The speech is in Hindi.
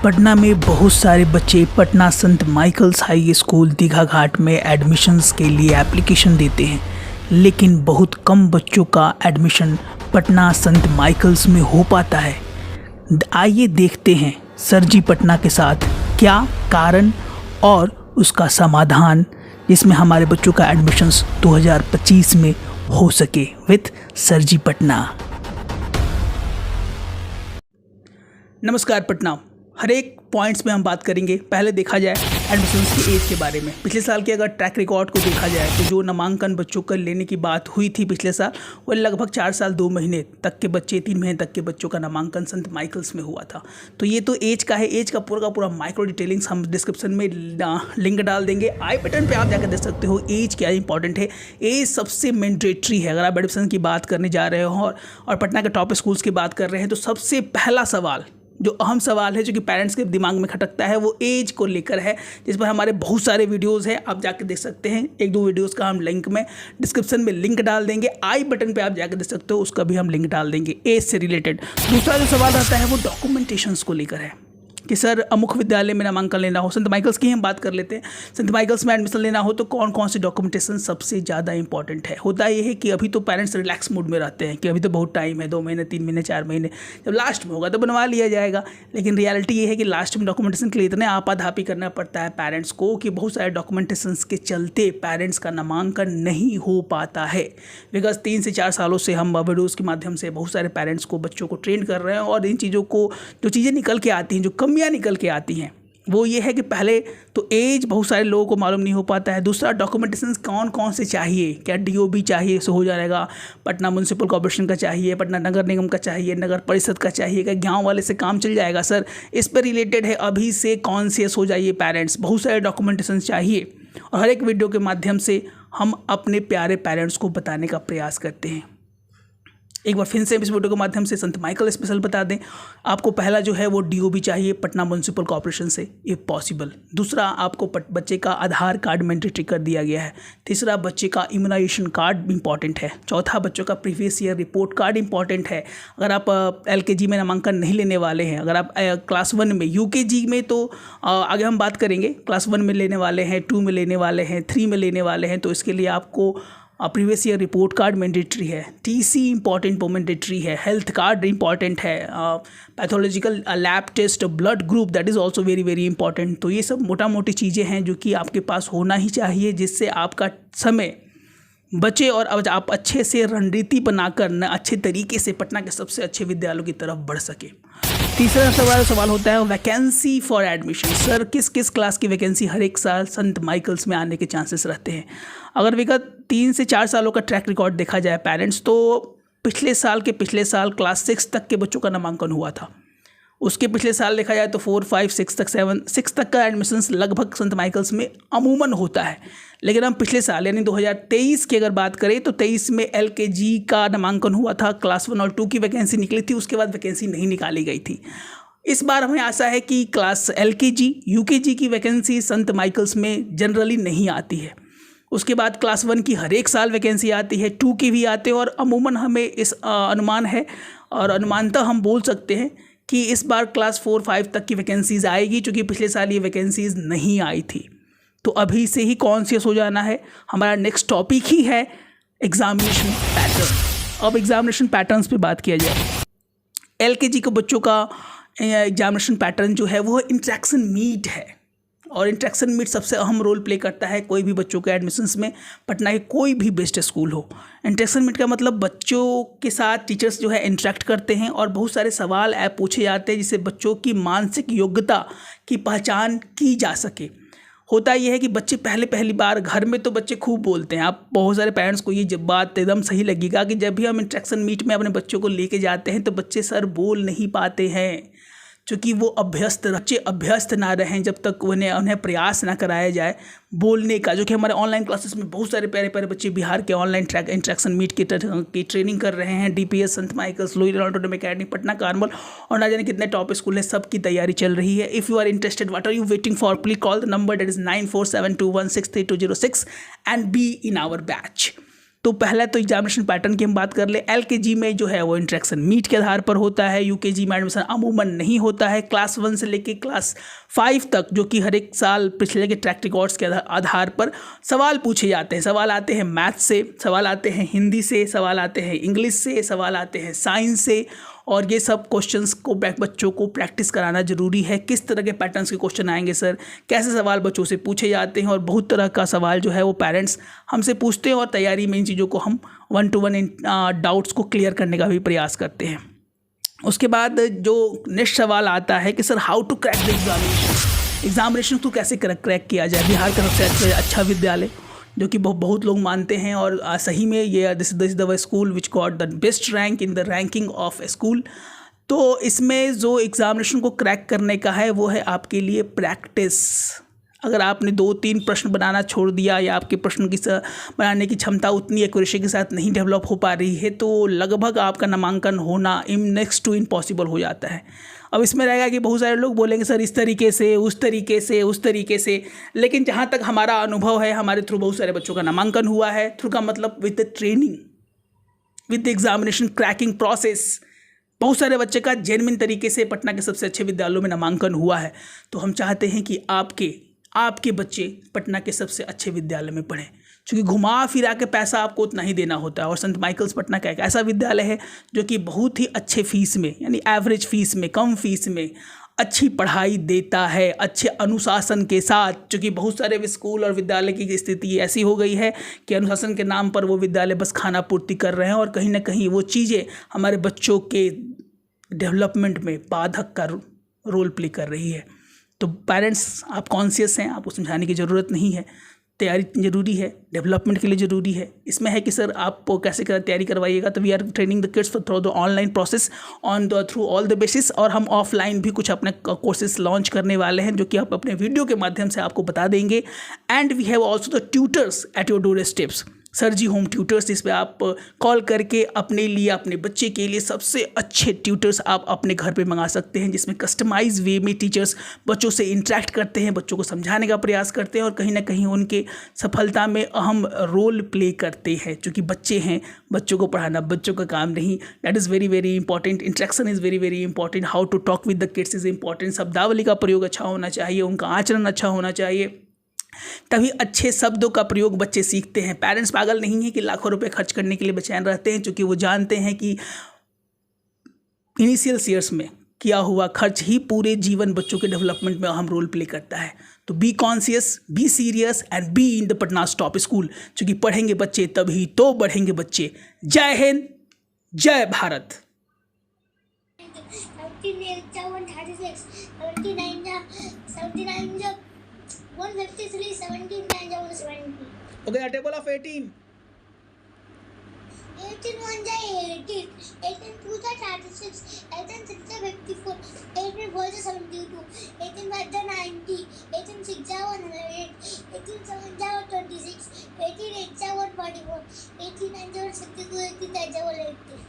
पटना में बहुत सारे बच्चे पटना संत माइकल्स हाई स्कूल दीघा घाट में एडमिशन्स के लिए एप्लीकेशन देते हैं, लेकिन बहुत कम बच्चों का एडमिशन पटना संत माइकल्स में हो पाता है। आइए देखते हैं सर जी पटना के साथ क्या कारण और उसका समाधान, जिसमें हमारे बच्चों का एडमिशन्स 2025 में हो सके विथ सर जी पटना। नमस्कार पटना। हर एक पॉइंट्स में हम बात करेंगे। पहले देखा जाए एडमिशन्स की एज के बारे में। पिछले साल के अगर ट्रैक रिकॉर्ड को देखा जाए तो जो नामांकन बच्चों का लेने की बात हुई थी पिछले साल, वो लगभग 4 साल 2 महीने तक के बच्चे, 3 महीने तक के बच्चों का नामांकन संत माइकल्स में हुआ था। तो ये तो एज का है। एज का पूरा माइक्रो डिटेलिंग्स हम डिस्क्रिप्शन में लिंक डाल देंगे। आई बटन पर आप जाकर देख सकते हो एज क्या इंपॉर्टेंट है। एज सबसे मैंडेटरी है। अगर आप एडमिशन की बात करने जा रहे हो और पटना के टॉप स्कूल्स की बात कर रहे हैं, तो सबसे पहला सवाल, जो अहम सवाल है, जो कि पेरेंट्स के दिमाग में खटकता है, वो एज को लेकर है, जिस पर हमारे बहुत सारे वीडियोस हैं। आप जाकर देख सकते हैं। 1-2 वीडियोस का हम लिंक में डिस्क्रिप्शन में लिंक डाल देंगे। आई बटन पे आप जाकर देख सकते हो, उसका भी हम लिंक डाल देंगे एज से रिलेटेड। दूसरा जो सवाल आता है वो डॉक्यूमेंटेशंस को लेकर है कि सर अमुक विद्यालय में नामांकन लेना हो, संत माइकल्स की हम बात कर लेते हैं। संत माइकल्स में एडमिशन लेना हो तो कौन कौन सी डॉक्यूमेंटेशन सबसे ज़्यादा इंपॉर्टेंट है। होता ये है कि अभी तो पेरेंट्स रिलैक्स मूड में रहते हैं कि अभी तो बहुत टाइम है, 2 महीने 3 महीने 4 महीने, जब लास्ट में होगा तो बनवा लिया जाएगा। लेकिन रियलिटी ये है कि लास्ट में डॉक्यूमेंटेशन के लिए इतने आपाधापी करना पड़ता है पेरेंट्स को कि बहुत सारे डॉक्यूमेंटेशन के चलते पेरेंट्स का नामांकन नहीं हो पाता है। बिकॉज 3 से 4 सालों से हम वीडियोज़ के माध्यम से बहुत सारे पेरेंट्स को, बच्चों को ट्रेन कर रहे हैं, और इन चीज़ों को, जो चीज़ें निकल के आती हैं, जो कमियाँ निकल के आती हैं, वो ये है कि पहले तो एज बहुत सारे लोगों को मालूम नहीं हो पाता है। दूसरा, डॉक्यूमेंटेशन कौन कौन से चाहिए। क्या डीओबी चाहिए सो हो जाएगा, पटना म्यूनसिपल कॉर्पोरेशन का चाहिए, पटना नगर निगम का चाहिए, नगर परिषद का चाहिए, क्या गांव वाले से काम चल जाएगा सर। इस पर रिलेटेड है, अभी से कॉन्शियस हो जाइए पेरेंट्स। बहुत सारे डॉक्यूमेंटेशन चाहिए और हर एक वीडियो के माध्यम से हम अपने प्यारे पेरेंट्स को बताने का प्रयास करते हैं। एक बार फिर से इस वीडियो के माध्यम से संत माइकल स्पेशल बता दें, आपको पहला जो है वो डीओबी चाहिए पटना म्यूनसिपल कॉर्पोरेशन से, इफ पॉसिबल। दूसरा, आपको बच्चे का आधार कार्ड मैंडेटरी कर दिया गया है। तीसरा, बच्चे का इम्यूनाइजेशन कार्ड इंपॉर्टेंट है। चौथा, बच्चों का previous year report card important है। अगर आप LKG में नामांकन नहीं लेने वाले हैं, अगर आप क्लास 1 में, UKG में तो आगे हम बात करेंगे, क्लास 1 में लेने वाले हैं, 2 में लेने वाले हैं, 3 में लेने वाले हैं, तो इसके लिए आपको previous year report card mandatory है। TC इंपॉर्टेंट मैंडेटरी है। हेल्थ कार्ड इंपॉर्टेंट है। Pathological lab test, blood group, that is also very very important. तो ये सब मोटा मोटी चीज़ें हैं जो कि आपके पास होना ही चाहिए, जिससे आपका समय बचे और अब आप अच्छे से रणनीति बनाकर अच्छे तरीके से पटना के सबसे अच्छे विद्यालयों की तरफ बढ़ सके। तीसरा सवाल होता है वैकेंसी फॉर एडमिशन। सर किस किस क्लास की वैकेंसी हर एक साल संत माइकल्स में आने के चांसेस रहते हैं। अगर विगत 3 से 4 सालों का ट्रैक रिकॉर्ड देखा जाए पेरेंट्स, तो पिछले साल क्लास 6 तक के बच्चों का नामांकन हुआ था। उसके पिछले साल देखा जाए तो 4, 5, 6 तक का एडमिशन्स लगभग संत माइकल्स में अमूमन होता है। लेकिन हम पिछले साल यानी 2023 की अगर बात करें तो 23 में LKG का नामांकन हुआ था। क्लास 1 और 2 की वैकेंसी निकली थी, उसके बाद वैकेंसी नहीं निकाली गई थी। इस बार हमें आशा है कि क्लास LKG, UKG की वैकेंसी संत माइकल्स में जनरली नहीं आती है। उसके बाद क्लास 1 की हर एक साल वैकेंसी आती है, 2 की भी आते हैं, और अमूमन हमें इस अनुमान है और अनुमानतः हम बोल सकते हैं कि इस बार क्लास 4, 5 तक की वैकेंसीज़ आएगी, क्योंकि पिछले साल ये वैकेंसीज़ नहीं आई थी। तो अभी से ही कॉन्शियस हो जाना है। हमारा नेक्स्ट टॉपिक ही है एग्जामिनेशन पैटर्न। अब एग्जामिनेशन पैटर्न्स पे बात किया जाए। LKG के बच्चों का एग्जामिनेशन पैटर्न जो है वो इंटरेक्शन मीट है, और इंटरेक्शन मीट सबसे अहम रोल प्ले करता है कोई भी बच्चों के एडमिशन्स में। पटना के कोई भी बेस्ट स्कूल हो, इंटरेक्शन मीट का मतलब बच्चों के साथ टीचर्स जो है इंटरेक्ट करते हैं और बहुत सारे सवाल पूछे जाते हैं, जिससे बच्चों की मानसिक योग्यता की पहचान की जा सके। होता यह है कि बच्चे पहली बार, घर में तो बच्चे खूब बोलते हैं। आप बहुत सारे पेरेंट्स को ये जब बात एकदम सही लगेगा कि जब भी हम इंटरेक्शन मीट में अपने बच्चों को लेके जाते हैं तो बच्चे सर बोल नहीं पाते हैं, क्योंकि वो बच्चे अभ्यस्त ना रहें जब तक उन्हें प्रयास ना कराया जाए बोलने का। जो कि हमारे ऑनलाइन क्लासेस में बहुत सारे प्यारे बच्चे बिहार के ऑनलाइन इंटरेक्शन मीट की ट्रेनिंग कर रहे हैं। DPS, संत माइकल्स, लुई ऑटोनोम अकेडमी, पटना कार्मल और ना जाने कितने टॉप स्कूल है, सबकी तैयारी चल रही है। If you are interested, what are you waiting for? Please call the number that is 9472163206 and be in our batch. तो पहला तो एग्जामिनेशन पैटर्न की हम बात कर ले। LKG में जो है वो इंटरेक्शन मीट के आधार पर होता है। UKG में एडमिशन अमूमन नहीं होता है। क्लास 1 से लेके क्लास 5 तक जो कि हर एक साल पिछले के ट्रैक रिकॉर्ड्स के आधार पर सवाल पूछे जाते हैं। सवाल आते हैं मैथ से, सवाल आते हैं हिंदी से, सवाल आते हैं इंग्लिश से, सवाल आते हैं साइंस से, और ये सब क्वेश्चंस को बच्चों को प्रैक्टिस कराना जरूरी है। किस तरह के पैटर्न्स के क्वेश्चन आएंगे सर, कैसे सवाल बच्चों से पूछे जाते हैं, और बहुत तरह का सवाल जो है वो पेरेंट्स हमसे पूछते हैं, और तैयारी में इन चीज़ों को हम 1-to-1 डाउट्स को क्लियर करने का भी प्रयास करते हैं। उसके बाद जो नेक्स्ट सवाल आता है कि sir how to crack the examination को कैसे क्रैक किया जाए। बिहार का सबसे अच्छा विद्यालय जो कि बहुत लोग मानते हैं, और सही में ये this is the school which got the best rank in the ranking of school. तो इसमें जो एग्ज़ामिनेशन को क्रैक करने का है वो है आपके लिए प्रैक्टिस। अगर आपने 2-3 प्रश्न बनाना छोड़ दिया, या आपके प्रश्न की बनाने की क्षमता उतनी एक्यूरेसी के साथ नहीं डेवलप हो पा रही है, तो लगभग आपका नामांकन होना नेक्स्ट टू इम्पॉसिबल हो जाता है। अब इसमें रहेगा कि बहुत सारे लोग बोलेंगे सर इस तरीके से, उस तरीके से, उस तरीके से, लेकिन जहाँ तक हमारा अनुभव है, हमारे थ्रू बहुत सारे बच्चों का नामांकन हुआ है। थ्रू का मतलब with the training, with the examination cracking process, बहुत सारे बच्चे का जेन्युइन तरीके से पटना के सबसे अच्छे विद्यालयों में नामांकन हुआ है। तो हम चाहते हैं कि आपके बच्चे पटना के सबसे अच्छे विद्यालय में पढ़ें, क्योंकि घुमा फिरा के पैसा आपको उतना ही देना होता है। और संत माइकल्स पटना का एक ऐसा विद्यालय है जो कि बहुत ही अच्छे फीस में, यानी एवरेज फीस में, कम फीस में अच्छी पढ़ाई देता है, अच्छे अनुशासन के साथ। क्योंकि बहुत सारे स्कूल और विद्यालय की स्थिति ऐसी हो गई है कि अनुशासन के नाम पर वो विद्यालय बस खाना पूर्ति कर रहे हैं, और कहीं ना कहीं वो चीज़ें हमारे बच्चों के डेवलपमेंट में बाधक का रोल प्ले कर रही है। तो पेरेंट्स आप कॉन्शियस हैं, आपको समझाने की ज़रूरत नहीं है। तैयारी जरूरी है, डेवलपमेंट के लिए ज़रूरी है। इसमें है कि सर आप कैसे तैयारी करवाइएगा, तो we are training the kids through the online process on the through all the basis, और हम ऑफलाइन भी कुछ अपने कोर्सेज लॉन्च करने वाले हैं जो कि आप अपने वीडियो के माध्यम से आपको बता देंगे। And we have also the tutors at your doorsteps, sir ji home tutors, जिस पे आप कॉल करके अपने लिए, अपने बच्चे के लिए सबसे अच्छे ट्यूटर्स आप अपने घर पे मंगा सकते हैं, जिसमें कस्टमाइज वे में टीचर्स बच्चों से इंटरेक्ट करते हैं, बच्चों को समझाने का प्रयास करते हैं, और कहीं ना कहीं उनके सफलता में अहम रोल प्ले करते हैं। क्योंकि बच्चे हैं, बच्चों को पढ़ाना बच्चों का काम नहीं। That is very very important. Interaction is very very important. How to talk with the kids is important. शब्दावली का प्रयोग अच्छा होना चाहिए, उनका आचरण अच्छा होना चाहिए, तभी अच्छे शब्दों का प्रयोग बच्चे सीखते हैं। पेरेंट्स पागल नहीं है कि लाखों रुपए खर्च करने के लिए बेचैन रहते हैं, क्योंकि वो जानते हैं कि इनिशियल ईयर्स में किया हुआ खर्च ही पूरे जीवन बच्चों के डेवलपमेंट में अहम रोल प्ले करता है। तो be conscious, be serious and be in the Patna top school, क्योंकि पढ़ेंगे बच्चे तभी तो बढ़ेंगे बच्चे। जय हिंद, जय Bharat. 153, 17, 170. Okay, a table of 18. 18 1 18, 18 2 36, 18 6 54, 18 4 72, 18 5 90, 18 6 108, 18 7 26, 18 8 144, 18 9 62, 18 9 80.